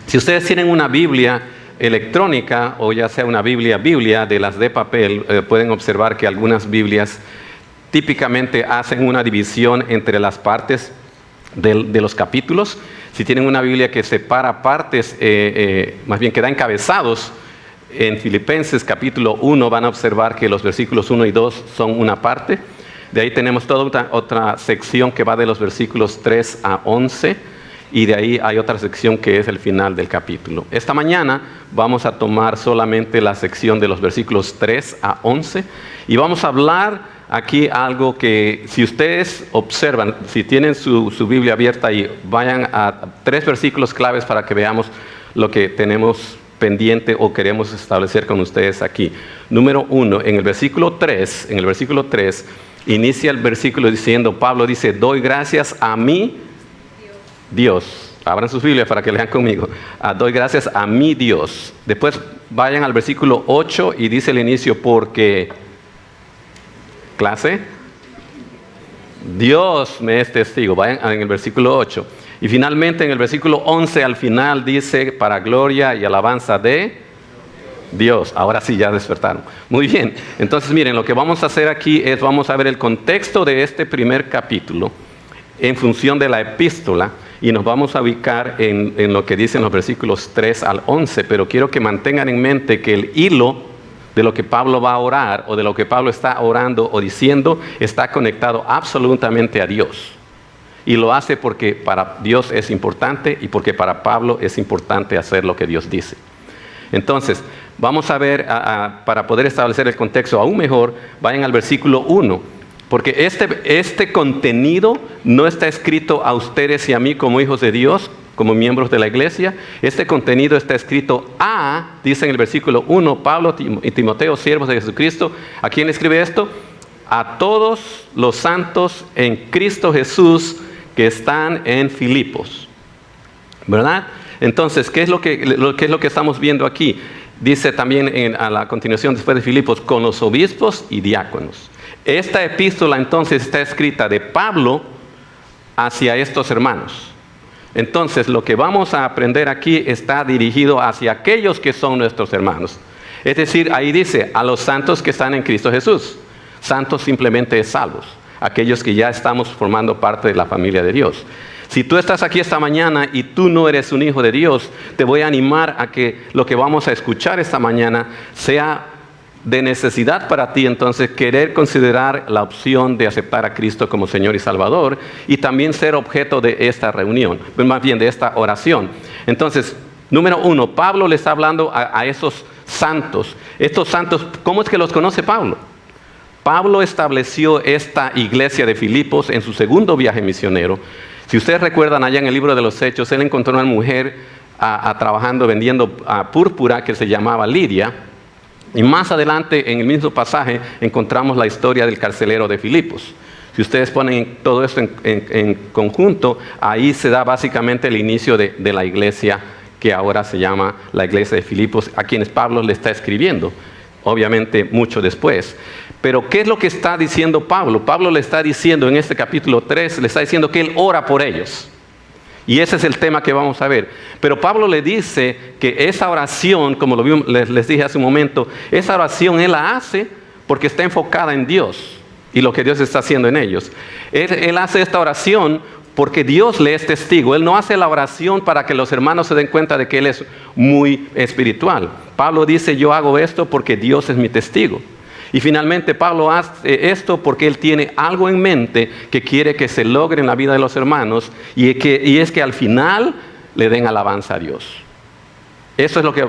Si ustedes tienen una Biblia electrónica o ya sea una Biblia de las de papel, pueden observar que algunas Biblias típicamente hacen una división entre las partes de los capítulos. Si tienen una Biblia que separa partes, más bien que da encabezados, en Filipenses capítulo 1 van a observar que los versículos 1 y 2 son una parte. De ahí tenemos toda otra sección que va de los versículos 3 a 11. Y de ahí hay otra sección que es el final del capítulo. Esta mañana vamos a tomar solamente la sección de los versículos 3 a 11 y vamos a hablar aquí algo que si ustedes observan, si tienen su Biblia abierta y vayan a 3 versículos claves para que veamos lo que tenemos pendiente o queremos establecer con ustedes aquí. Número 1, en el versículo 3, inicia el versículo diciendo, Pablo dice, doy gracias a mi Dios. Abran sus Biblias para que lean conmigo. Doy gracias a mi Dios. Después vayan al versículo 8 y dice el inicio, porque, clase, Dios me es testigo. Vayan en el versículo 8. Y finalmente en el versículo 11 al final dice, para gloria y alabanza de Dios. Ahora sí ya despertaron. Muy bien. Entonces miren, lo que vamos a hacer aquí es, vamos a ver el contexto de este primer capítulo en función de la epístola. Y nos vamos a ubicar en lo que dicen los versículos 3 al 11, pero quiero que mantengan en mente que el hilo de lo que Pablo va a orar, o de lo que Pablo está orando o diciendo, está conectado absolutamente a Dios. Y lo hace porque para Dios es importante y porque para Pablo es importante hacer lo que Dios dice. Entonces, vamos a ver, para poder establecer el contexto aún mejor, vayan al versículo 1. Porque este contenido no está escrito a ustedes y a mí como hijos de Dios, como miembros de la iglesia. Este contenido está escrito dice en el versículo 1, Pablo y Timoteo, siervos de Jesucristo. ¿A quién escribe esto? A todos los santos en Cristo Jesús que están en Filipos. ¿Verdad? Entonces, ¿qué es lo que estamos viendo aquí? Dice también a la continuación después de Filipos, con los obispos y diáconos. Esta epístola entonces está escrita de Pablo hacia estos hermanos. Entonces lo que vamos a aprender aquí está dirigido hacia aquellos que son nuestros hermanos. Es decir, ahí dice a los santos que están en Cristo Jesús. Santos simplemente es salvos, aquellos que ya estamos formando parte de la familia de Dios. Si tú estás aquí esta mañana y tú no eres un hijo de Dios, te voy a animar a que lo que vamos a escuchar esta mañana sea de necesidad para ti, entonces querer considerar la opción de aceptar a Cristo como Señor y Salvador y también ser objeto de esta reunión, más bien de esta oración. Entonces, número 1, Pablo le está hablando a esos santos. Estos santos, ¿cómo es que los conoce Pablo? Pablo estableció esta iglesia de Filipos en su segundo viaje misionero. Si ustedes recuerdan, allá en el libro de los Hechos, él encontró una mujer trabajando, vendiendo púrpura que se llamaba Lidia. Y más adelante, en el mismo pasaje, encontramos la historia del carcelero de Filipos. Si ustedes ponen todo esto en conjunto, ahí se da básicamente el inicio de la iglesia que ahora se llama la iglesia de Filipos, a quienes Pablo le está escribiendo, obviamente mucho después. Pero ¿qué es lo que está diciendo Pablo? Pablo le está diciendo en este capítulo 3, le está diciendo que él ora por ellos. Y ese es el tema que vamos a ver. Pero Pablo le dice que esa oración, como les dije hace un momento, esa oración él la hace porque está enfocada en Dios y lo que Dios está haciendo en ellos. Él hace esta oración porque Dios le es testigo. Él no hace la oración para que los hermanos se den cuenta de que él es muy espiritual. Pablo dice, yo hago esto porque Dios es mi testigo. Y finalmente Pablo hace esto porque él tiene algo en mente que quiere que se logre en la vida de los hermanos y es que al final le den alabanza a Dios.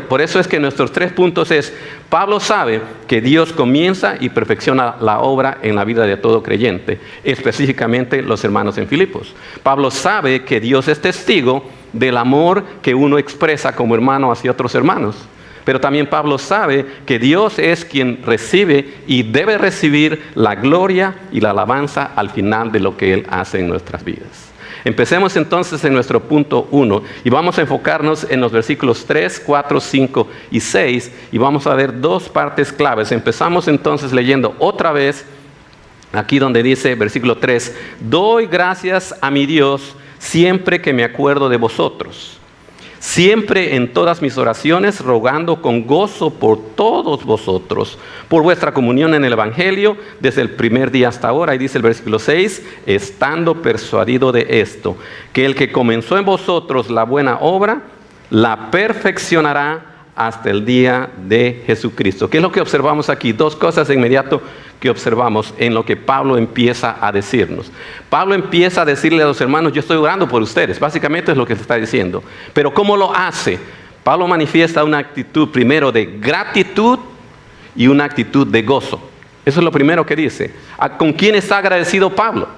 Por eso es que nuestros 3 puntos es, Pablo sabe que Dios comienza y perfecciona la obra en la vida de todo creyente, específicamente los hermanos en Filipos. Pablo sabe que Dios es testigo del amor que uno expresa como hermano hacia otros hermanos. Pero también Pablo sabe que Dios es quien recibe y debe recibir la gloria y la alabanza al final de lo que Él hace en nuestras vidas. Empecemos entonces en nuestro punto 1 y vamos a enfocarnos en los versículos 3, 4, 5 y 6 y vamos a ver 2 partes claves. Empezamos entonces leyendo otra vez aquí donde dice versículo 3, doy gracias a mi Dios siempre que me acuerdo de vosotros. siempre en todas mis oraciones, rogando con gozo por todos vosotros, por vuestra comunión en el Evangelio, desde el primer día hasta ahora. Y dice el versículo 6, estando persuadido de esto, que el que comenzó en vosotros la buena obra, la perfeccionará hasta el día de Jesucristo. ¿Qué es lo que observamos aquí? Dos cosas de inmediato que observamos en lo que Pablo empieza a decirnos. Pablo empieza a decirle a los hermanos, yo estoy orando por ustedes. Básicamente es lo que se está diciendo. Pero ¿cómo lo hace? Pablo manifiesta una actitud primero de gratitud y una actitud de gozo. Eso es lo primero que dice. ¿Con quién está agradecido Pablo?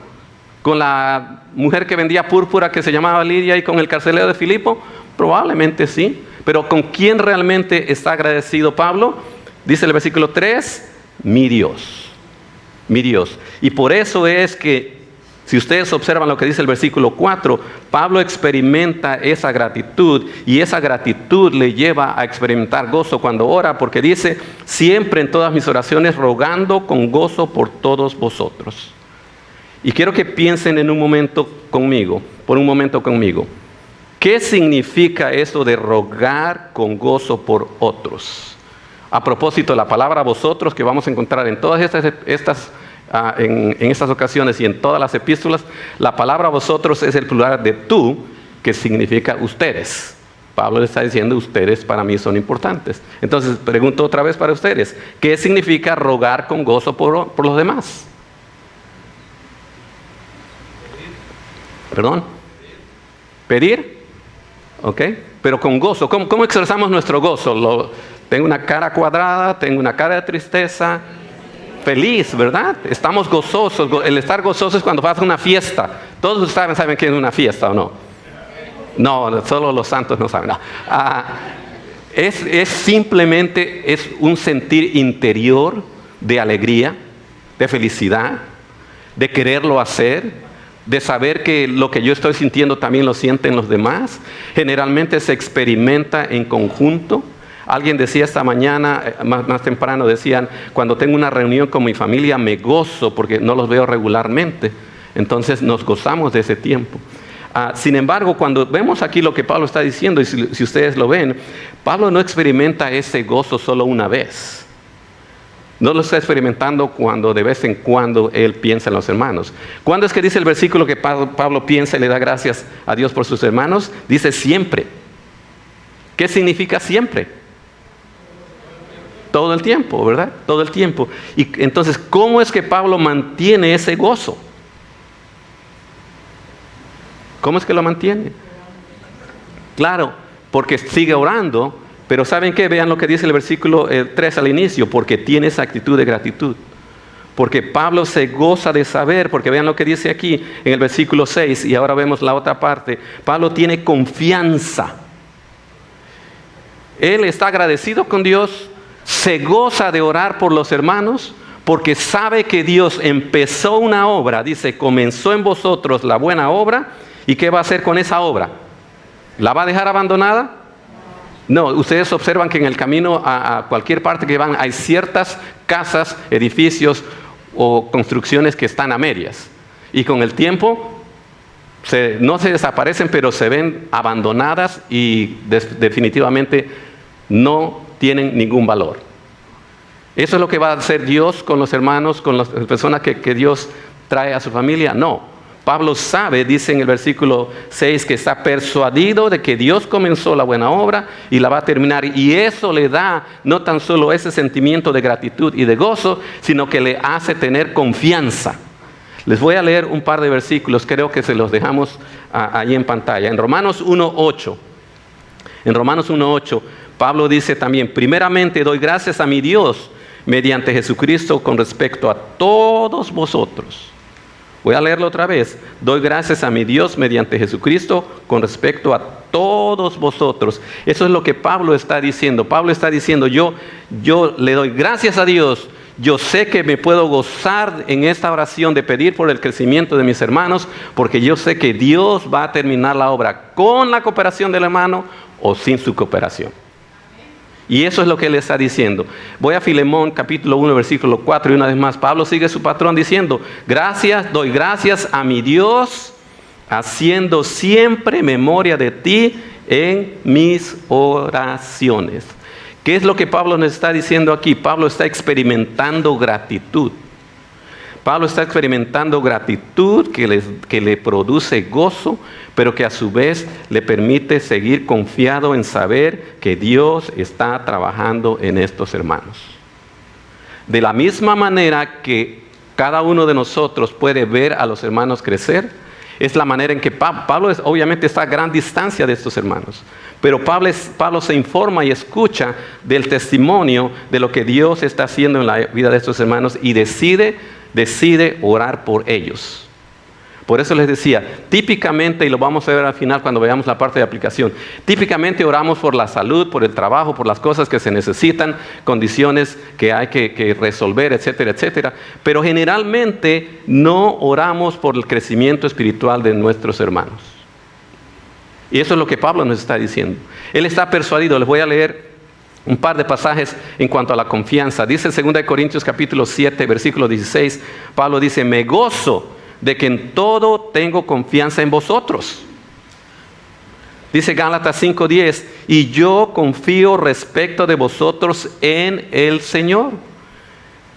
¿Con la mujer que vendía púrpura que se llamaba Lidia y con el carcelero de Filipo? Probablemente sí. Pero ¿con quién realmente está agradecido Pablo? Dice el versículo 3, mi Dios. Mi Dios. Y por eso es que, si ustedes observan lo que dice el versículo 4, Pablo experimenta esa gratitud y esa gratitud le lleva a experimentar gozo cuando ora, porque dice, siempre en todas mis oraciones rogando con gozo por todos vosotros. Y quiero que piensen en un momento conmigo, por un momento conmigo. ¿Qué significa eso de rogar con gozo por otros? A propósito, la palabra vosotros que vamos a encontrar en todas en estas ocasiones y en todas las epístolas, la palabra vosotros es el plural de tú, que significa ustedes. Pablo le está diciendo, ustedes para mí son importantes. Entonces, pregunto otra vez para ustedes, ¿qué significa rogar con gozo por los demás? ¿Perdón? ¿Pedir? ¿Ok? Pero con gozo. ¿Cómo expresamos nuestro gozo? Tengo una cara cuadrada, tengo una cara de tristeza. Feliz, ¿verdad? Estamos gozosos. El estar gozoso es cuando vas a una fiesta. Todos ustedes saben qué es una fiesta, ¿o no? No, solo los santos no saben. No. Es simplemente un sentir interior de alegría, de felicidad, de quererlo hacer, de saber que lo que yo estoy sintiendo también lo sienten los demás. Generalmente se experimenta en conjunto. Alguien decía esta mañana, más temprano, decían, cuando tengo una reunión con mi familia me gozo porque no los veo regularmente. Entonces nos gozamos de ese tiempo. Sin embargo, cuando vemos aquí lo que Pablo está diciendo, y si ustedes lo ven, Pablo no experimenta ese gozo solo una vez. No lo está experimentando cuando de vez en cuando él piensa en los hermanos. ¿Cuándo es que dice el versículo que Pablo piensa y le da gracias a Dios por sus hermanos? Dice siempre. ¿Qué significa siempre? Todo el tiempo, ¿verdad? Todo el tiempo. Y entonces, ¿cómo es que Pablo mantiene ese gozo? ¿Cómo es que lo mantiene? Claro, porque sigue orando. Pero ¿saben qué? Vean lo que dice el versículo 3 al inicio, porque tiene esa actitud de gratitud. Porque Pablo se goza de saber, porque vean lo que dice aquí en el versículo 6, y ahora vemos la otra parte. Pablo tiene confianza. Él está agradecido con Dios, se goza de orar por los hermanos, porque sabe que Dios empezó una obra, dice, comenzó en vosotros la buena obra, ¿y qué va a hacer con esa obra? ¿La va a dejar abandonada? No, ustedes observan que en el camino a cualquier parte que van hay ciertas casas, edificios o construcciones que están a medias. Y con el tiempo no se desaparecen, pero se ven abandonadas y definitivamente no tienen ningún valor. ¿Eso es lo que va a hacer Dios con los hermanos, con las personas que Dios trae a su familia? No. Pablo sabe, dice en el versículo 6, que está persuadido de que Dios comenzó la buena obra y la va a terminar. Y eso le da no tan solo ese sentimiento de gratitud y de gozo, sino que le hace tener confianza. Les voy a leer un par de versículos, creo que se los dejamos ahí en pantalla. En Romanos 1:8, Pablo dice también, primeramente doy gracias a mi Dios mediante Jesucristo con respecto a todos vosotros. Voy a leerlo otra vez. Doy gracias a mi Dios mediante Jesucristo con respecto a todos vosotros. Eso es lo que Pablo está diciendo. Pablo está diciendo, yo le doy gracias a Dios. Yo sé que me puedo gozar en esta oración de pedir por el crecimiento de mis hermanos, porque yo sé que Dios va a terminar la obra con la cooperación del hermano o sin su cooperación. Y eso es lo que él está diciendo. Voy a Filemón capítulo 1 versículo 4 y una vez más Pablo sigue su patrón diciendo, doy gracias a mi Dios, haciendo siempre memoria de ti en mis oraciones. ¿Qué es lo que Pablo nos está diciendo aquí? Pablo está experimentando gratitud. Pablo está experimentando gratitud que le produce gozo, pero que a su vez le permite seguir confiado en saber que Dios está trabajando en estos hermanos. De la misma manera que cada uno de nosotros puede ver a los hermanos crecer, es la manera en que Pablo obviamente está a gran distancia de estos hermanos. Pero Pablo se informa y escucha del testimonio de lo que Dios está haciendo en la vida de estos hermanos y decide orar por ellos. Por eso les decía, típicamente, y lo vamos a ver al final cuando veamos la parte de aplicación, típicamente oramos por la salud, por el trabajo, por las cosas que se necesitan, condiciones que hay que resolver, etcétera, etcétera. Pero generalmente no oramos por el crecimiento espiritual de nuestros hermanos. Y eso es lo que Pablo nos está diciendo. Él está persuadido. Les voy a leer un par de pasajes en cuanto a la confianza. Dice en 2 Corintios capítulo 7, versículo 16, Pablo dice, me gozo de que en todo tengo confianza en vosotros. Dice Gálatas 5:10, y yo confío respecto de vosotros en el Señor.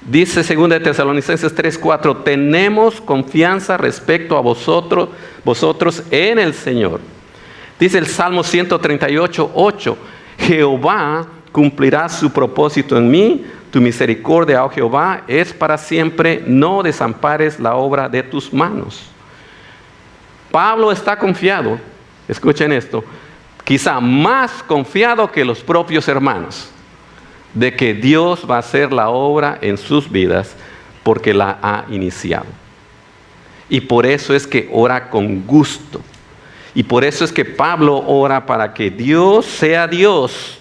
Dice 2 Tesalonicenses 3:4, tenemos confianza respecto a vosotros en el Señor. Dice el Salmo 138:8, Jehová cumplirá su propósito en mí, tu misericordia, oh Jehová, es para siempre, no desampares la obra de tus manos. Pablo está confiado, escuchen esto, quizá más confiado que los propios hermanos, de que Dios va a hacer la obra en sus vidas, porque la ha iniciado. Y por eso es que ora con gusto. Y por eso es que Pablo ora para que Dios sea Dios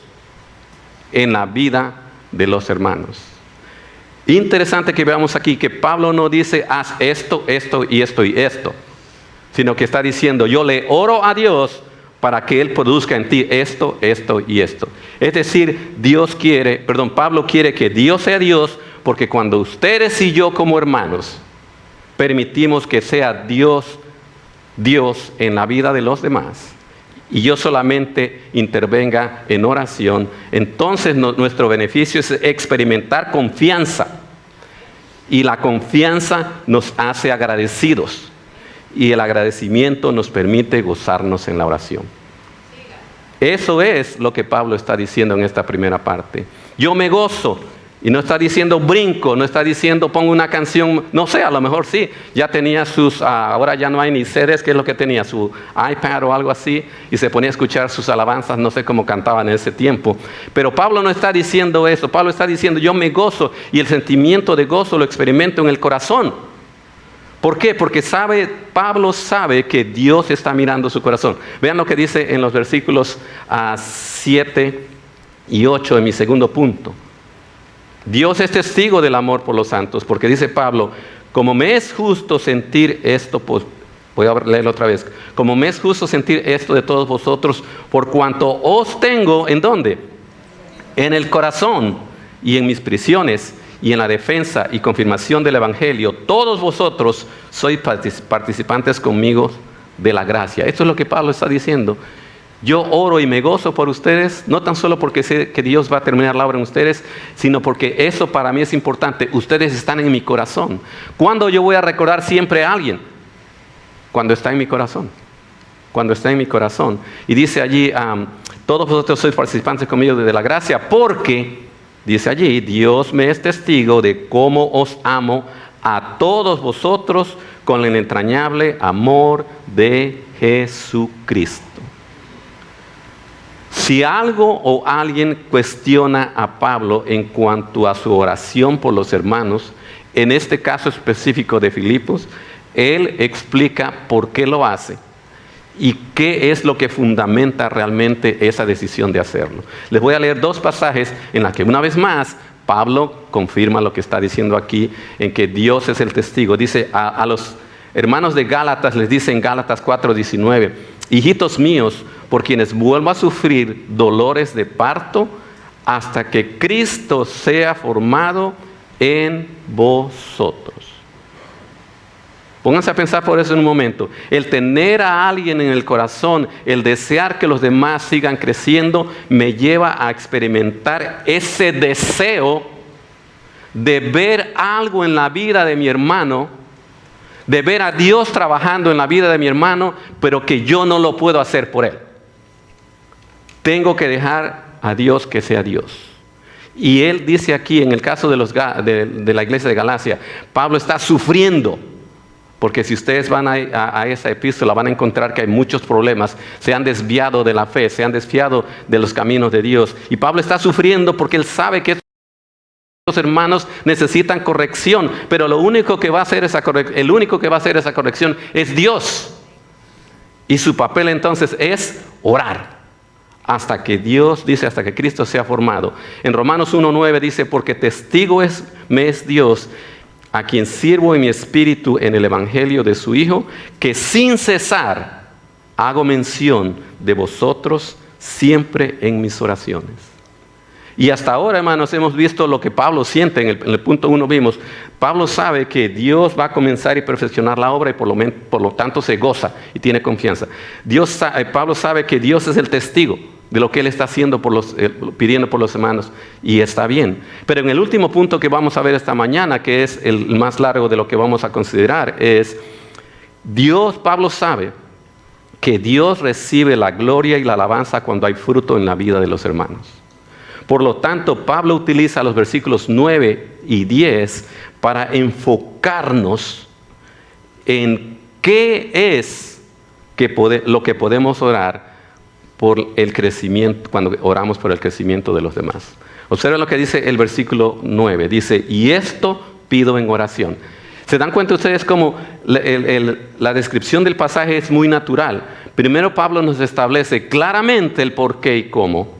en la vida de los hermanos. Interesante que veamos aquí que Pablo no dice haz esto, esto y esto y esto, sino que está diciendo yo le oro a Dios para que Él produzca en ti esto, esto y esto. Es decir, Pablo quiere que Dios sea Dios, porque cuando ustedes y yo como hermanos permitimos que sea Dios en la vida de los demás, y yo solamente intervenga en oración, entonces nuestro beneficio es experimentar confianza. Y la confianza nos hace agradecidos. Y el agradecimiento nos permite gozarnos en la oración. Eso es lo que Pablo está diciendo en esta primera parte. Yo me gozo. Y no está diciendo brinco, no está diciendo pongo una canción, no sé, a lo mejor sí, ya tenía ahora ya no hay ni CDs, ¿qué es lo que tenía? Su iPad o algo así, y se ponía a escuchar sus alabanzas, no sé cómo cantaban en ese tiempo. Pero Pablo no está diciendo eso, Pablo está diciendo yo me gozo, y el sentimiento de gozo lo experimento en el corazón. ¿Por qué? Porque Pablo sabe que Dios está mirando su corazón. Vean lo que dice en los versículos 7 y 8 en mi segundo punto. Dios es testigo del amor por los santos, porque dice Pablo, como me es justo sentir esto, pues, voy a leerlo otra vez, como me es justo sentir esto de todos vosotros, por cuanto os tengo, ¿en dónde? En el corazón y en mis prisiones y en la defensa y confirmación del Evangelio, todos vosotros sois participantes conmigo de la gracia. Esto es lo que Pablo está diciendo. Yo oro y me gozo por ustedes, no tan solo porque sé que Dios va a terminar la obra en ustedes, sino porque eso para mí es importante. Ustedes están en mi corazón. ¿Cuándo yo voy a recordar siempre a alguien? Cuando está en mi corazón. Cuando está en mi corazón. Y dice allí, todos vosotros sois participantes conmigo de la gracia, porque, dice allí, Dios me es testigo de cómo os amo a todos vosotros con el entrañable amor de Jesucristo. Si algo o alguien cuestiona a Pablo en cuanto a su oración por los hermanos, en este caso específico de Filipos, él explica por qué lo hace y qué es lo que fundamenta realmente esa decisión de hacerlo. Les voy a leer dos pasajes en los que una vez más Pablo confirma lo que está diciendo aquí, en que Dios es el testigo. Dice a los hermanos de Gálatas, les dice en Gálatas 4:19, hijitos míos, por quienes vuelvo a sufrir dolores de parto hasta que Cristo sea formado en vosotros. Pónganse a pensar por eso en un momento. El tener a alguien en el corazón, el desear que los demás sigan creciendo, me lleva a experimentar ese deseo de ver algo en la vida de mi hermano, de ver a Dios trabajando en la vida de mi hermano, pero que yo no lo puedo hacer por él. Tengo que dejar a Dios que sea Dios. Y él dice aquí, en el caso de la iglesia de Galacia, Pablo está sufriendo. Porque si ustedes van a esa epístola van a encontrar que hay muchos problemas. Se han desviado de la fe, se han desviado de los caminos de Dios. Y Pablo está sufriendo porque él sabe que estos hermanos necesitan corrección. Pero el único que va a hacer esa corrección es Dios. Y su papel entonces es orar. Hasta que Dios, dice, hasta que Cristo sea formado. En Romanos 1:9 dice, porque testigo me es Dios, a quien sirvo en mi espíritu en el evangelio de su Hijo, que sin cesar hago mención de vosotros siempre en mis oraciones. Y hasta ahora, hermanos, hemos visto lo que Pablo siente. En el punto 1 vimos, Pablo sabe que Dios va a comenzar y perfeccionar la obra y por lo tanto se goza y tiene confianza. Pablo sabe que Dios es el testigo de lo que él está haciendo pidiendo por los hermanos, y está bien. Pero en el último punto que vamos a ver esta mañana, que es el más largo de lo que vamos a considerar, es Pablo sabe que Dios recibe la gloria y la alabanza cuando hay fruto en la vida de los hermanos. Por lo tanto, Pablo utiliza los versículos 9 y 10 para enfocarnos en qué es lo que podemos orar por el crecimiento, cuando oramos por el crecimiento de los demás. Observen lo que dice el versículo 9. Dice, y esto pido en oración. ¿Se dan cuenta ustedes cómo la descripción del pasaje es muy natural? Primero Pablo nos establece claramente el por qué y cómo.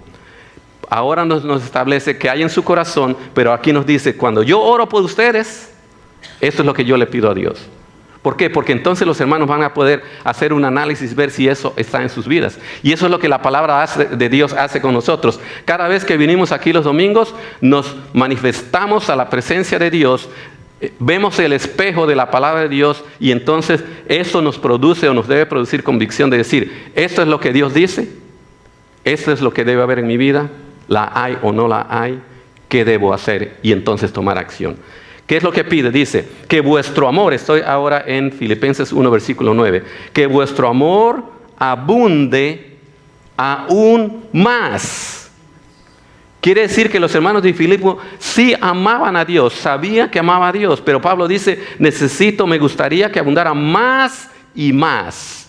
Ahora nos establece que hay en su corazón, pero aquí nos dice, cuando yo oro por ustedes, esto es lo que yo le pido a Dios. ¿Por qué? Porque entonces los hermanos van a poder hacer un análisis, ver si eso está en sus vidas. Y eso es lo que la palabra de Dios hace con nosotros. Cada vez que vinimos aquí los domingos, nos manifestamos a la presencia de Dios, vemos el espejo de la palabra de Dios, y entonces eso nos produce o nos debe producir convicción de decir, esto es lo que Dios dice, esto es lo que debe haber en mi vida, la hay o no la hay, ¿qué debo hacer? Y entonces tomar acción. ¿Qué es lo que pide? Dice, que vuestro amor, estoy ahora en Filipenses 1, versículo 9, que vuestro amor abunde aún más. Quiere decir que los hermanos de Filipo sí amaban a Dios, sabían que amaba a Dios, pero Pablo dice, me gustaría que abundara más y más.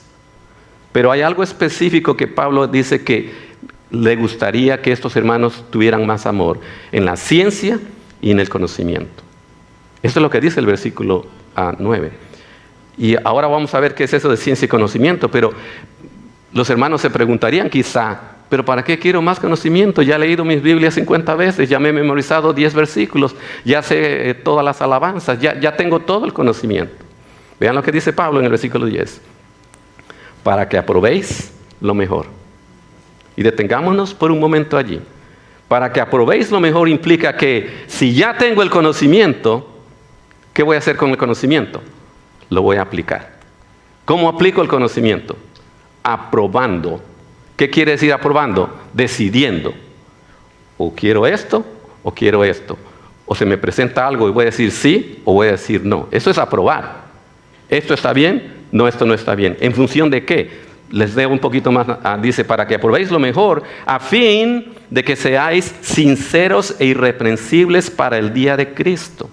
Pero hay algo específico que Pablo dice que le gustaría que estos hermanos tuvieran más amor, en la ciencia y en el conocimiento. Esto es lo que dice el versículo 9. Y ahora vamos a ver qué es eso de ciencia y conocimiento, pero los hermanos se preguntarían quizá, ¿pero para qué quiero más conocimiento? Ya he leído mis Biblias 50 veces, ya me he memorizado 10 versículos, ya sé todas las alabanzas, ya tengo todo el conocimiento. Vean lo que dice Pablo en el versículo 10. Para que aprobéis lo mejor. Y detengámonos por un momento allí. Para que aprobéis lo mejor implica que si ya tengo el conocimiento, ¿qué voy a hacer con el conocimiento? Lo voy a aplicar. ¿Cómo aplico el conocimiento? Aprobando. ¿Qué quiere decir aprobando? Decidiendo. O quiero esto, o quiero esto. O se me presenta algo y voy a decir sí, o voy a decir no. Eso es aprobar. ¿Esto está bien? No, esto no está bien. ¿En función de qué? Les debo un poquito más. Dice, para que aprobéis lo mejor, a fin de que seáis sinceros e irreprensibles para el día de Cristo.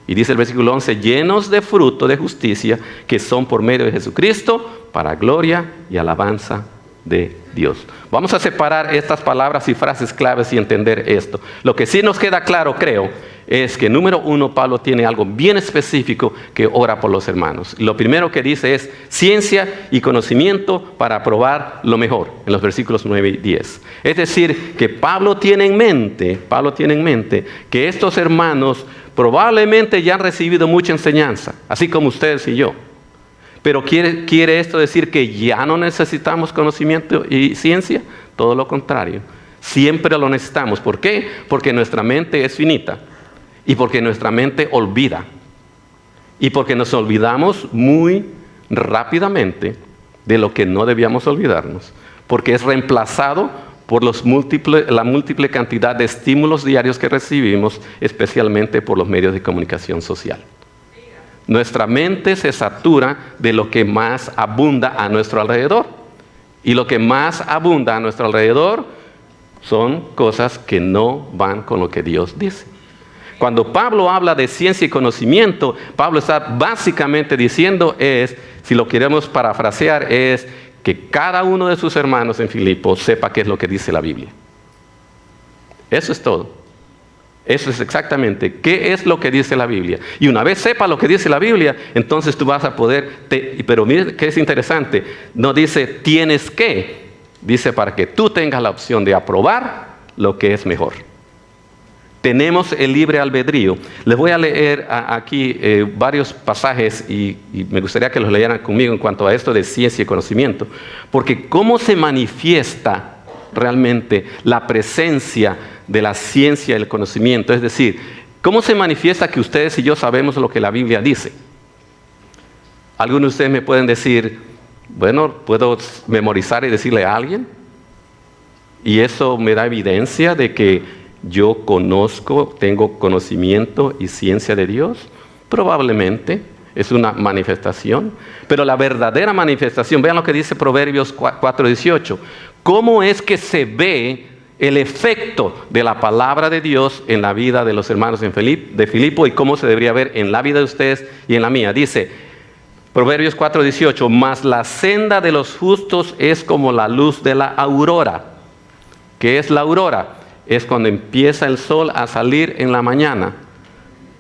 Y dice el versículo 11, llenos de fruto de justicia, que son por medio de Jesucristo, para gloria y alabanza de Dios. Vamos a separar estas palabras y frases claves y entender esto. Lo que sí nos queda claro, creo, es que número 1, Pablo tiene algo bien específico que ora por los hermanos. Lo primero que dice es ciencia y conocimiento para aprobar lo mejor, en los versículos 9 y 10. Es decir, que Pablo tiene en mente que estos hermanos probablemente ya han recibido mucha enseñanza, así como ustedes y yo. Pero ¿quiere esto decir que ya no necesitamos conocimiento y ciencia? Todo lo contrario. Siempre lo necesitamos. ¿Por qué? Porque nuestra mente es finita y porque nuestra mente olvida. y porque nos olvidamos muy rápidamente de lo que no debíamos olvidarnos, porque es reemplazado por la múltiple cantidad de estímulos diarios que recibimos, especialmente por los medios de comunicación social. Nuestra mente se satura de lo que más abunda a nuestro alrededor. Y lo que más abunda a nuestro alrededor son cosas que no van con lo que Dios dice. Cuando Pablo habla de ciencia y conocimiento, Pablo está básicamente diciendo si lo queremos parafrasear, es que cada uno de sus hermanos en Filipo sepa qué es lo que dice la Biblia. Eso es todo. Eso es exactamente qué es lo que dice la Biblia. Y una vez sepa lo que dice la Biblia, entonces tú vas a poder, pero mire que es interesante, no dice tienes que, dice para que tú tengas la opción de aprobar lo que es mejor. Tenemos el libre albedrío. Les voy a leer aquí varios pasajes y me gustaría que los leyeran conmigo en cuanto a esto de ciencia y conocimiento. Porque cómo se manifiesta realmente la presencia de la ciencia y el conocimiento, es decir, ¿cómo se manifiesta que ustedes y yo sabemos lo que la Biblia dice? Algunos de ustedes me pueden decir, bueno, ¿puedo memorizar y decirle a alguien? Y eso me da evidencia de que yo conozco, tengo conocimiento y ciencia de Dios. Probablemente es una manifestación, pero la verdadera manifestación, vean lo que dice Proverbios 4:18. ¿Cómo es que se ve el efecto de la palabra de Dios en la vida de los hermanos de Filipo y cómo se debería ver en la vida de ustedes y en la mía? Dice Proverbios 4:18, mas la senda de los justos es como la luz de la aurora. ¿Qué es la aurora? Es cuando empieza el sol a salir en la mañana,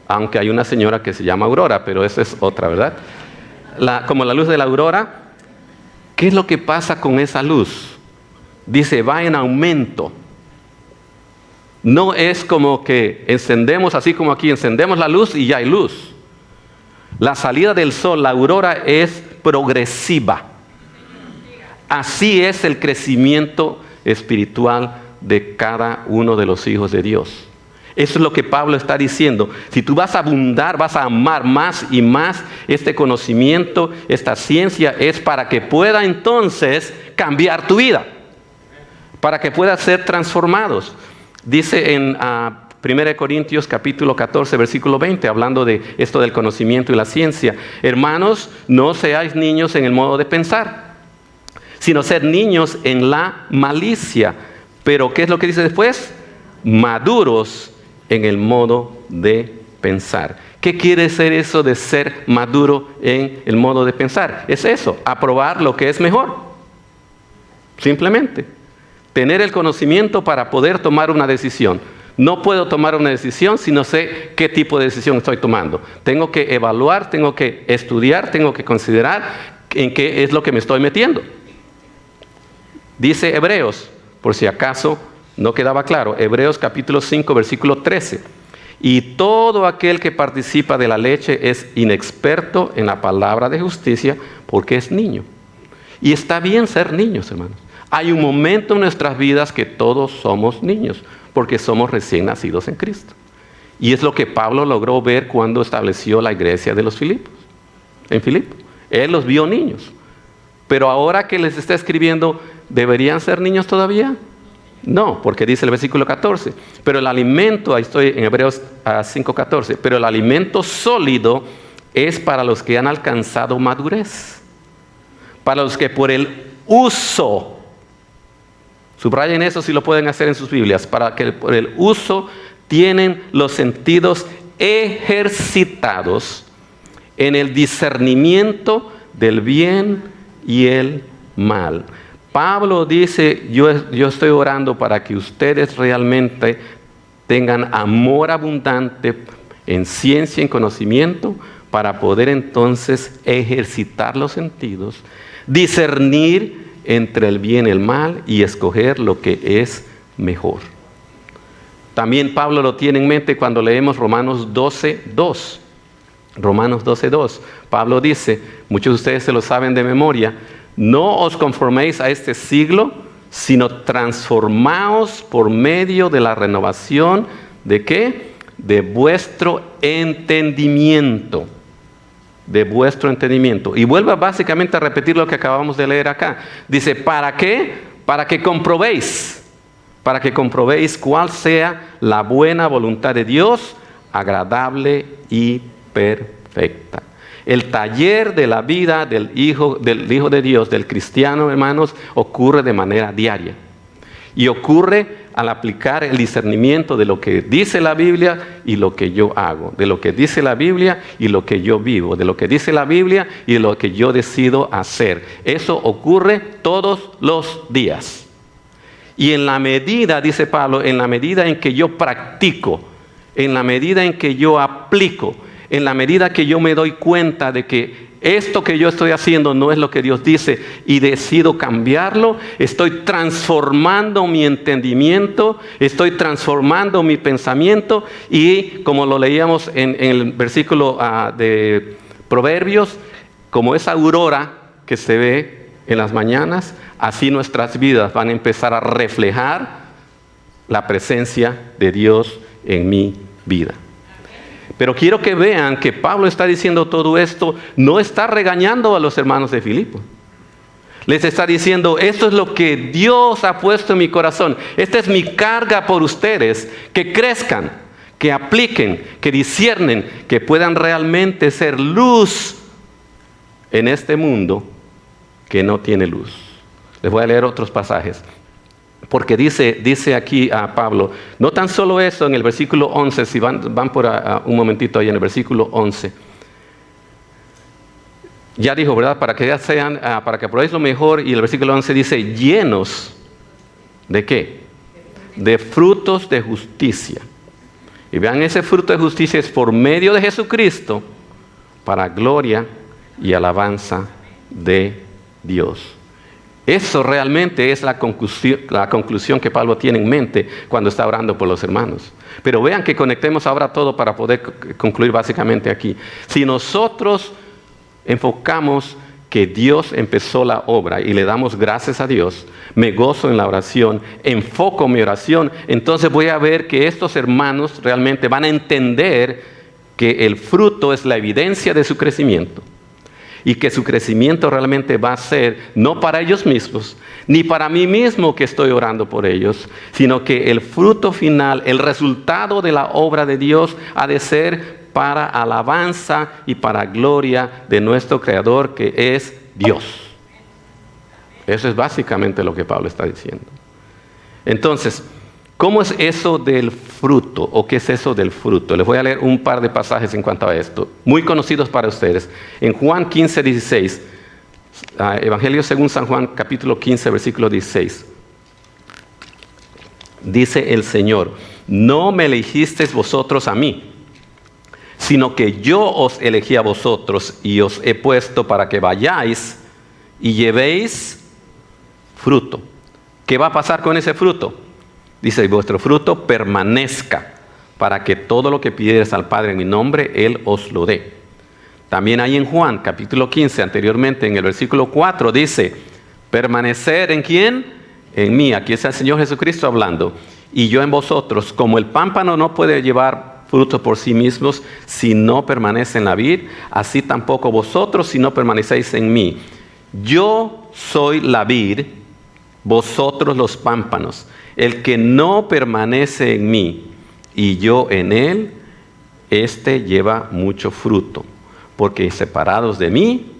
aunque hay una señora que se llama Aurora, pero esa es otra, ¿verdad? Como la luz de la aurora, ¿qué es lo que pasa con esa luz? Dice, va en aumento. No es como que encendemos, así como aquí encendemos la luz y ya hay luz. La salida del sol, la aurora, es progresiva. Así es el crecimiento espiritual de cada uno de los hijos de Dios. Eso es lo que Pablo está diciendo. Si tú vas a abundar, vas a amar más y más este conocimiento, esta ciencia, es para que pueda entonces cambiar tu vida, para que puedas ser transformados. Dice en 1 Corintios capítulo 14, versículo 20, hablando de esto del conocimiento y la ciencia. Hermanos, no seáis niños en el modo de pensar, sino sed niños en la malicia. Pero ¿qué es lo que dice después? Maduros en el modo de pensar. ¿Qué quiere decir eso de ser maduro en el modo de pensar? Es eso, aprobar lo que es mejor. Simplemente. Tener el conocimiento para poder tomar una decisión. No puedo tomar una decisión si no sé qué tipo de decisión estoy tomando. Tengo que evaluar, tengo que estudiar, tengo que considerar en qué es lo que me estoy metiendo. Dice Hebreos, por si acaso no quedaba claro, Hebreos capítulo 5, versículo 13. Y todo aquel que participa de la leche es inexperto en la palabra de justicia porque es niño. Y está bien ser niños, hermanos. Hay un momento en nuestras vidas que todos somos niños, porque somos recién nacidos en Cristo. Y es lo que Pablo logró ver cuando estableció la iglesia de los Filipos, en Filipo. Él los vio niños. Pero ahora que les está escribiendo, ¿deberían ser niños todavía? No, porque dice el versículo 14. Pero el alimento, ahí estoy en Hebreos 5:14, pero el alimento sólido es para los que han alcanzado madurez. Para los que por el uso, subrayen eso si lo pueden hacer en sus Biblias, para que por el uso tienen los sentidos ejercitados en el discernimiento del bien y el mal. Pablo dice, yo estoy orando para que ustedes realmente tengan amor abundante en ciencia y en conocimiento para poder entonces ejercitar los sentidos, discernir entre el bien y el mal y escoger lo que es mejor. También Pablo lo tiene en mente cuando leemos Romanos 12:2. Romanos 12:2. Pablo dice, muchos de ustedes se lo saben de memoria, no os conforméis a este siglo, sino transformaos por medio de la renovación, ¿de qué? De vuestro entendimiento. de vuestro entendimiento. Y vuelve básicamente a repetir lo que acabamos de leer acá. Dice, ¿para qué? Para que comprobéis cuál sea la buena voluntad de Dios, agradable y perfecta. El taller de la vida del Hijo de Dios, del cristiano, hermanos, ocurre de manera diaria. Y ocurre al aplicar el discernimiento de lo que dice la Biblia y lo que yo hago. De lo que dice la Biblia y lo que yo vivo. De lo que dice la Biblia y de lo que yo decido hacer. Eso ocurre todos los días. Y en la medida, dice Pablo, en la medida en que yo practico, en la medida en que yo aplico, en la medida que yo me doy cuenta de que esto que yo estoy haciendo no es lo que Dios dice y decido cambiarlo, estoy transformando mi entendimiento, estoy transformando mi pensamiento y como lo leíamos en el versículo de Proverbios, como esa aurora que se ve en las mañanas, así nuestras vidas van a empezar a reflejar la presencia de Dios en mi vida. Pero quiero que vean que Pablo está diciendo todo esto, no está regañando a los hermanos de Filipo. Les está diciendo, esto es lo que Dios ha puesto en mi corazón. Esta es mi carga por ustedes, que crezcan, que apliquen, que disciernen, que puedan realmente ser luz en este mundo que no tiene luz. Les voy a leer otros pasajes. Porque dice aquí a Pablo, no tan solo eso, en el versículo 11, si van por un momentito ahí en el versículo 11. Ya dijo, ¿verdad? Para que probéis lo mejor, y el versículo 11 dice, llenos, ¿de qué? De frutos de justicia. Y vean, ese fruto de justicia es por medio de Jesucristo, para gloria y alabanza de Dios. Eso realmente es la conclusión que Pablo tiene en mente cuando está orando por los hermanos. Pero vean que conectemos ahora todo para poder concluir básicamente aquí. Si nosotros enfocamos que Dios empezó la obra y le damos gracias a Dios, me gozo en la oración, enfoco mi oración, entonces voy a ver que estos hermanos realmente van a entender que el fruto es la evidencia de su crecimiento. Y que su crecimiento realmente va a ser no para ellos mismos, ni para mí mismo que estoy orando por ellos, sino que el fruto final, el resultado de la obra de Dios ha de ser para alabanza y para gloria de nuestro Creador, que es Dios. Eso es básicamente lo que Pablo está diciendo. Entonces, ¿cómo es eso del fruto? ¿O qué es eso del fruto? Les voy a leer un par de pasajes en cuanto a esto, muy conocidos para ustedes. En Juan 15, 16, Evangelio según San Juan, capítulo 15, versículo 16. Dice el Señor, no me elegisteis vosotros a mí, sino que yo os elegí a vosotros y os he puesto para que vayáis y llevéis fruto. ¿Qué va a pasar con ese fruto? Dice, vuestro fruto permanezca, para que todo lo que pidieres al Padre en mi nombre, Él os lo dé. También ahí en Juan, capítulo 15, anteriormente, en el versículo 4, dice, permanecer ¿en quién? En mí. Aquí está el Señor Jesucristo hablando. Y yo en vosotros, como el pámpano no puede llevar fruto por sí mismos si no permanece en la vid, así tampoco vosotros si no permanecéis en mí. Yo soy la vid, vosotros los pámpanos. El que no permanece en mí y yo en él, éste lleva mucho fruto, porque separados de mí,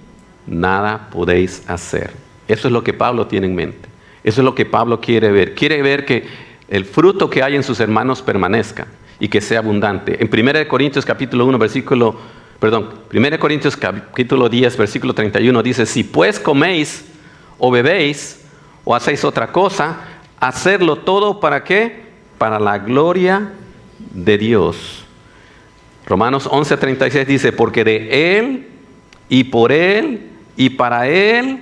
nada podéis hacer. Eso es lo que Pablo tiene en mente. Eso es lo que Pablo quiere ver. Quiere ver que el fruto que hay en sus hermanos permanezca y que sea abundante. En 1 Corintios capítulo 1, 1 Corintios capítulo 10, versículo 31 dice, si pues coméis o bebéis o hacéis otra cosa, hacerlo todo ¿para qué? Para la gloria de Dios. Romanos 11:36 dice, porque de Él y por Él y para Él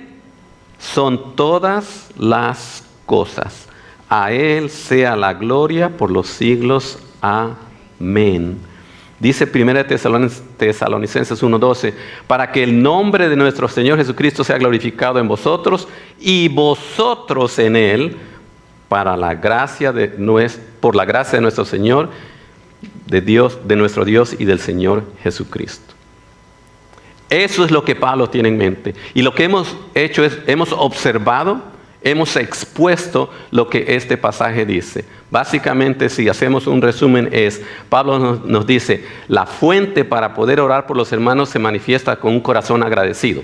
son todas las cosas. A Él sea la gloria por los siglos. Amén. Dice 1 Tesalonicenses 1:12, para que el nombre de nuestro Señor Jesucristo sea glorificado en vosotros y vosotros en Él, por la gracia de nuestro Señor, de Dios, de nuestro Dios y del Señor Jesucristo. Eso es lo que Pablo tiene en mente. Y lo que hemos hecho es, hemos observado, hemos expuesto lo que este pasaje dice. Básicamente, si hacemos un resumen, Pablo nos dice, la fuente para poder orar por los hermanos se manifiesta con un corazón agradecido,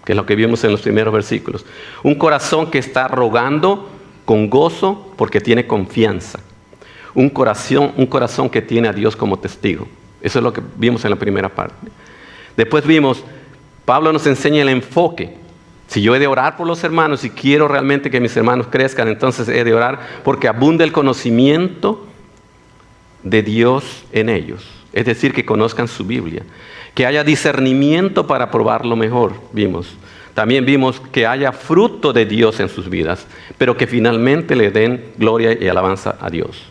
que es lo que vimos en los primeros versículos. Un corazón que está rogando con gozo porque tiene confianza. Un corazón que tiene a Dios como testigo. Eso es lo que vimos en la primera parte. Después vimos, Pablo nos enseña el enfoque. Si yo he de orar por los hermanos y quiero realmente que mis hermanos crezcan, entonces he de orar porque abunde el conocimiento de Dios en ellos. Es decir, que conozcan su Biblia. Que haya discernimiento para probarlo mejor, vimos. También vimos que haya fruto de Dios en sus vidas, pero que finalmente le den gloria y alabanza a Dios.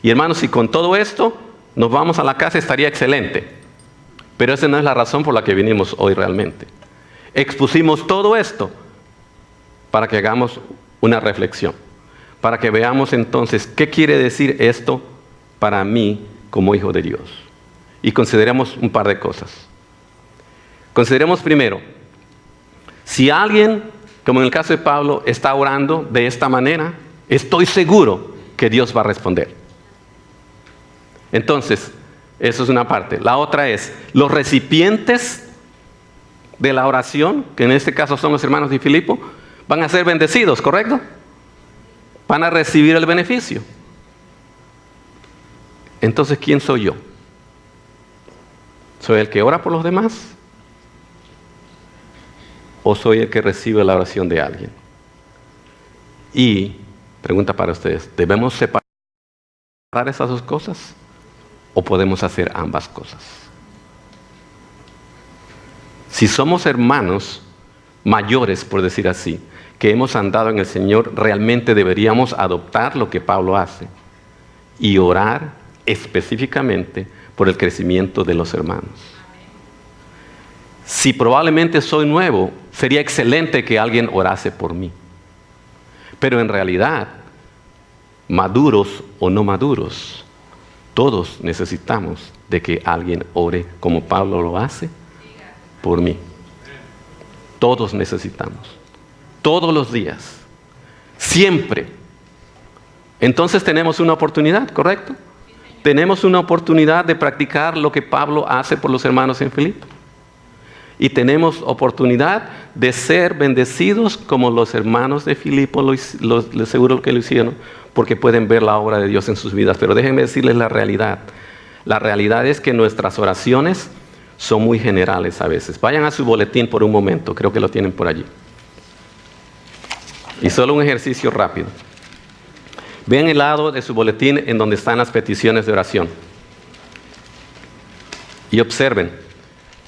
Y hermanos, si con todo esto nos vamos a la casa, estaría excelente. Pero esa no es la razón por la que vinimos hoy realmente. Expusimos todo esto para que hagamos una reflexión, para que veamos entonces qué quiere decir esto para mí como hijo de Dios. Y consideremos un par de cosas. Consideremos primero, si alguien, como en el caso de Pablo, está orando de esta manera, estoy seguro que Dios va a responder. Entonces, eso es una parte. La otra es, los recipientes de la oración, que en este caso son los hermanos de Filipo, van a ser bendecidos, ¿correcto? Van a recibir el beneficio. Entonces, ¿quién soy yo? ¿Soy el que ora por los demás? ¿O soy el que recibe la oración de alguien? Y, pregunta para ustedes, ¿debemos separar esas dos cosas? ¿O podemos hacer ambas cosas? Si somos hermanos mayores, por decir así, que hemos andado en el Señor, realmente deberíamos adoptar lo que Pablo hace y orar específicamente por el crecimiento de los hermanos. Si probablemente soy nuevo, sería excelente que alguien orase por mí. Pero en realidad, maduros o no maduros, todos necesitamos de que alguien ore como Pablo lo hace por mí. Todos necesitamos. Todos los días. Siempre. Entonces tenemos una oportunidad, ¿correcto? Tenemos una oportunidad de practicar lo que Pablo hace por los hermanos en Filipo. Y tenemos oportunidad de ser bendecidos como los hermanos de Filipo, seguro que lo hicieron, porque pueden ver la obra de Dios en sus vidas. Pero déjenme decirles la realidad. La realidad es que nuestras oraciones son muy generales a veces. Vayan a su boletín por un momento, creo que lo tienen por allí. Y solo un ejercicio rápido. Vean el lado de su boletín en donde están las peticiones de oración. Y observen.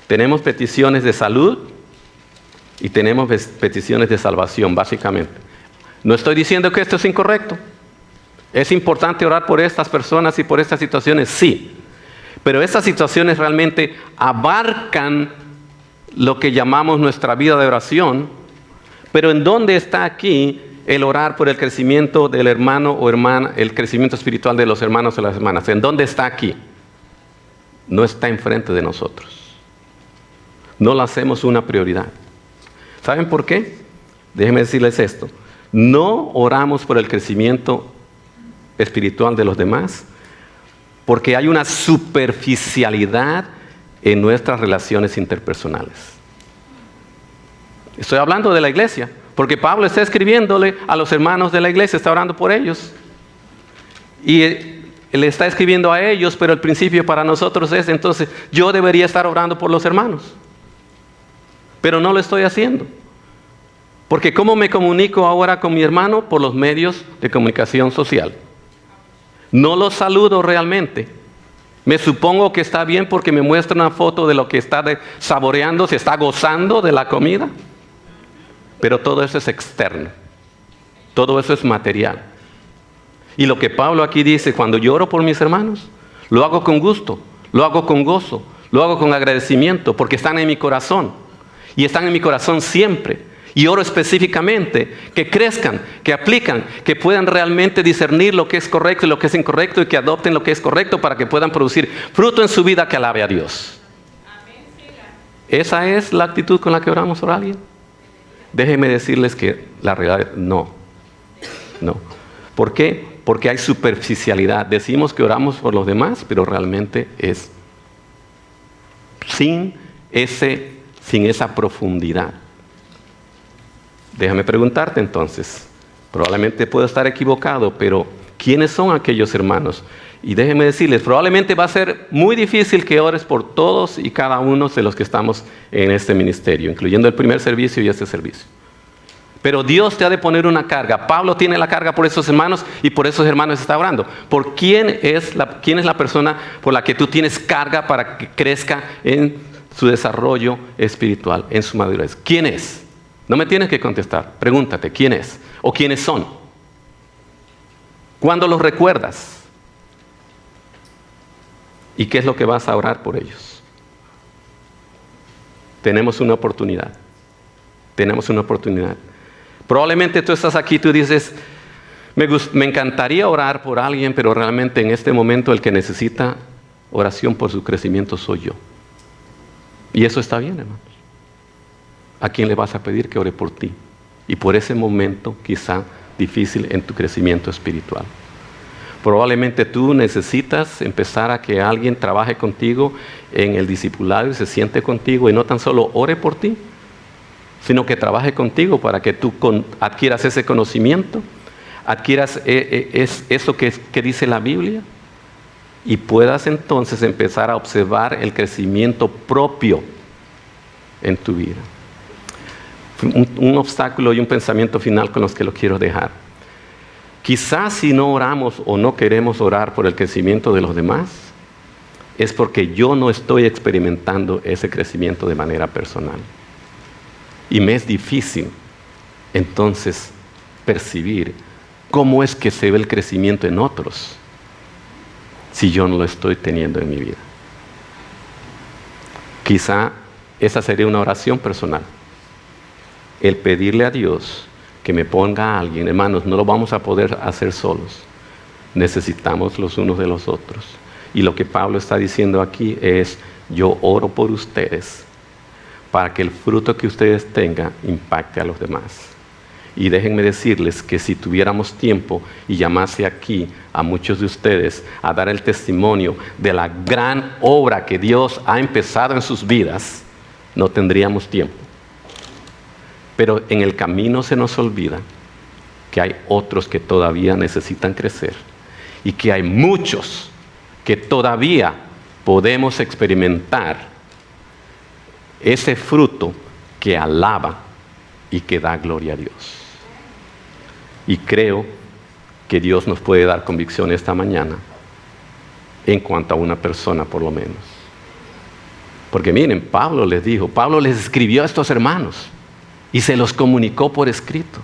Tenemos peticiones de salud y tenemos peticiones de salvación, básicamente. No estoy diciendo que esto es incorrecto. ¿Es importante orar por estas personas y por estas situaciones? Sí. Pero estas situaciones realmente abarcan lo que llamamos nuestra vida de oración. Pero ¿en dónde está aquí el orar por el crecimiento del hermano o hermana, el crecimiento espiritual de los hermanos o las hermanas? ¿En dónde está aquí? No está enfrente de nosotros. No lo hacemos una prioridad. ¿Saben por qué? Déjenme decirles esto. No oramos por el crecimiento espiritual de los demás porque hay una superficialidad en nuestras relaciones interpersonales. Estoy hablando de la iglesia, porque Pablo está escribiéndole a los hermanos de la iglesia, está orando por ellos. Y le está escribiendo a ellos, pero el principio para nosotros es, entonces, yo debería estar orando por los hermanos. Pero no lo estoy haciendo. Porque ¿cómo me comunico ahora con mi hermano? Por los medios de comunicación social. No lo saludo realmente. Me supongo que está bien porque me muestra una foto de lo que está saboreando, se está gozando de la comida. Pero todo eso es externo. Todo eso es material. Y lo que Pablo aquí dice, cuando yo oro por mis hermanos, lo hago con gusto, lo hago con gozo, lo hago con agradecimiento, porque están en mi corazón. Y están en mi corazón siempre. Y oro específicamente que crezcan, que aplican, que puedan realmente discernir lo que es correcto y lo que es incorrecto y que adopten lo que es correcto para que puedan producir fruto en su vida que alabe a Dios. ¿Esa es la actitud con la que oramos por alguien? Déjenme decirles que la realidad es no. No. ¿Por qué? Porque hay superficialidad. Decimos que oramos por los demás, pero realmente es sin esa profundidad. Déjame preguntarte entonces, probablemente puedo estar equivocado, pero ¿quiénes son aquellos hermanos? Y déjenme decirles, probablemente va a ser muy difícil que ores por todos y cada uno de los que estamos en este ministerio, incluyendo el primer servicio y este servicio. Pero Dios te ha de poner una carga. Pablo tiene la carga por esos hermanos y por esos hermanos está orando. ¿Por quién es la persona por la que tú tienes carga para que crezca en su desarrollo espiritual, en su madurez? ¿Quién es? No me tienes que contestar. Pregúntate, ¿quién es? ¿O quiénes son? ¿Cuándo los recuerdas? ¿Y qué es lo que vas a orar por ellos? Tenemos una oportunidad. Tenemos una oportunidad. Probablemente tú estás aquí, tú dices, me encantaría orar por alguien, pero realmente en este momento el que necesita oración por su crecimiento soy yo. Y eso está bien, hermanos. ¿A quién le vas a pedir que ore por ti? Y por ese momento quizá difícil en tu crecimiento espiritual. Probablemente tú necesitas empezar a que alguien trabaje contigo en el discipulado y se siente contigo y no tan solo ore por ti, sino que trabaje contigo para que tú adquieras ese conocimiento, adquieras eso que dice la Biblia y puedas entonces empezar a observar el crecimiento propio en tu vida. Un obstáculo y un pensamiento final con los que lo quiero dejar. Quizás si no oramos o no queremos orar por el crecimiento de los demás, es porque yo no estoy experimentando ese crecimiento de manera personal. Y me es difícil entonces percibir cómo es que se ve el crecimiento en otros si yo no lo estoy teniendo en mi vida. Quizá esa sería una oración personal. El pedirle a Dios que me ponga a alguien. Hermanos, no lo vamos a poder hacer solos. Necesitamos los unos de los otros. Y lo que Pablo está diciendo aquí es, yo oro por ustedes para que el fruto que ustedes tengan impacte a los demás. Y déjenme decirles que si tuviéramos tiempo y llamase aquí a muchos de ustedes a dar el testimonio de la gran obra que Dios ha empezado en sus vidas, no tendríamos tiempo. Pero en el camino se nos olvida que hay otros que todavía necesitan crecer y que hay muchos que todavía podemos experimentar ese fruto que alaba y que da gloria a Dios. Y creo que Dios nos puede dar convicción esta mañana en cuanto a una persona por lo menos. Porque miren, Pablo les escribió a estos hermanos y se los comunicó por escrito.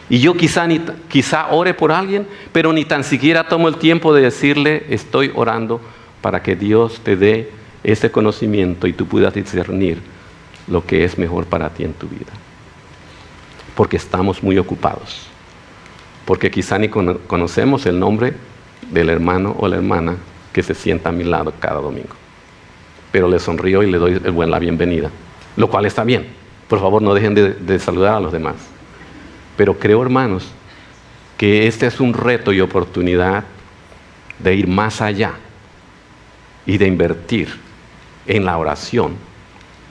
Y yo quizá ore por alguien, pero ni tan siquiera tomo el tiempo de decirle, estoy orando para que Dios te dé ese conocimiento y tú puedas discernir lo que es mejor para ti en tu vida. Porque estamos muy ocupados. Porque quizá ni conocemos el nombre del hermano o la hermana que se sienta a mi lado cada domingo. Pero le sonrío y le doy la bienvenida, lo cual está bien. Por favor, no dejen de saludar a los demás. Pero creo, hermanos, que este es un reto y oportunidad de ir más allá y de invertir en la oración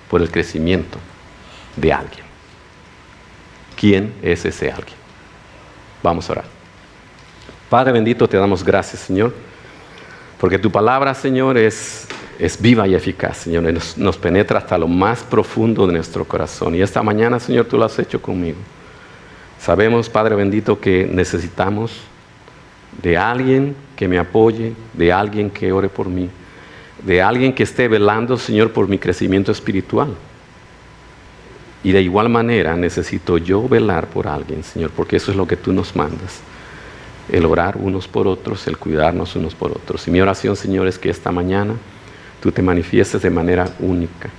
por el crecimiento de alguien. ¿Quién es ese alguien? Vamos a orar. Padre bendito, te damos gracias, Señor, porque tu palabra, Señor, es viva y eficaz, Señor, y nos penetra hasta lo más profundo de nuestro corazón. Y esta mañana, Señor, tú lo has hecho conmigo. Sabemos, Padre bendito, que necesitamos de alguien que me apoye, de alguien que ore por mí, de alguien que esté velando, Señor, por mi crecimiento espiritual. Y de igual manera necesito yo velar por alguien, Señor, porque eso es lo que tú nos mandas. El orar unos por otros, el cuidarnos unos por otros. Y mi oración, Señor, es que esta mañana tú te manifiestes de manera única.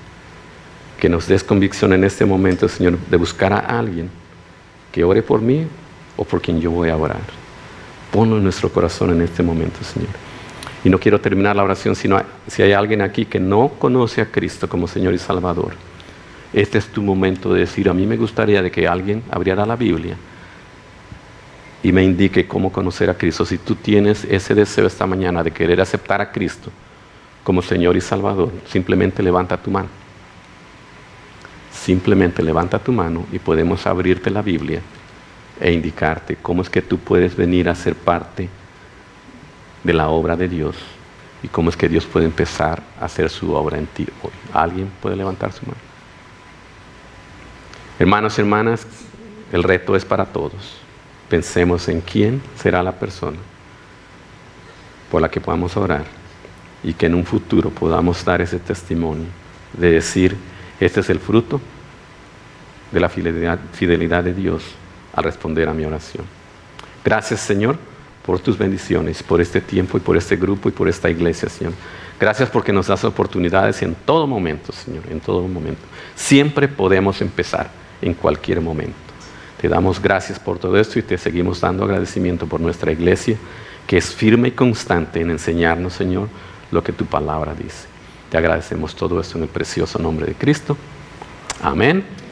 Que nos des convicción en este momento, Señor, de buscar a alguien que ore por mí o por quien yo voy a orar. Ponlo en nuestro corazón en este momento, Señor. Y no quiero terminar la oración si hay alguien aquí que no conoce a Cristo como Señor y Salvador. Este es tu momento de decir, a mí me gustaría de que alguien abriera la Biblia y me indique cómo conocer a Cristo. Si tú tienes ese deseo esta mañana de querer aceptar a Cristo como Señor y Salvador, simplemente levanta tu mano. Simplemente levanta tu mano y podemos abrirte la Biblia e indicarte cómo es que tú puedes venir a ser parte de la obra de Dios y cómo es que Dios puede empezar a hacer su obra en ti hoy. ¿Alguien puede levantar su mano? Hermanos y hermanas, el reto es para todos. Pensemos en quién será la persona por la que podamos orar y que en un futuro podamos dar ese testimonio de decir, este es el fruto de la fidelidad de Dios al responder a mi oración. Gracias, Señor, por tus bendiciones, por este tiempo y por este grupo y por esta iglesia, Señor. Gracias porque nos das oportunidades en todo momento, Señor, en todo momento. Siempre podemos empezar, en cualquier momento. Te damos gracias por todo esto y te seguimos dando agradecimiento por nuestra iglesia, que es firme y constante en enseñarnos, Señor, lo que tu palabra dice. Te agradecemos todo esto en el precioso nombre de Cristo. Amén.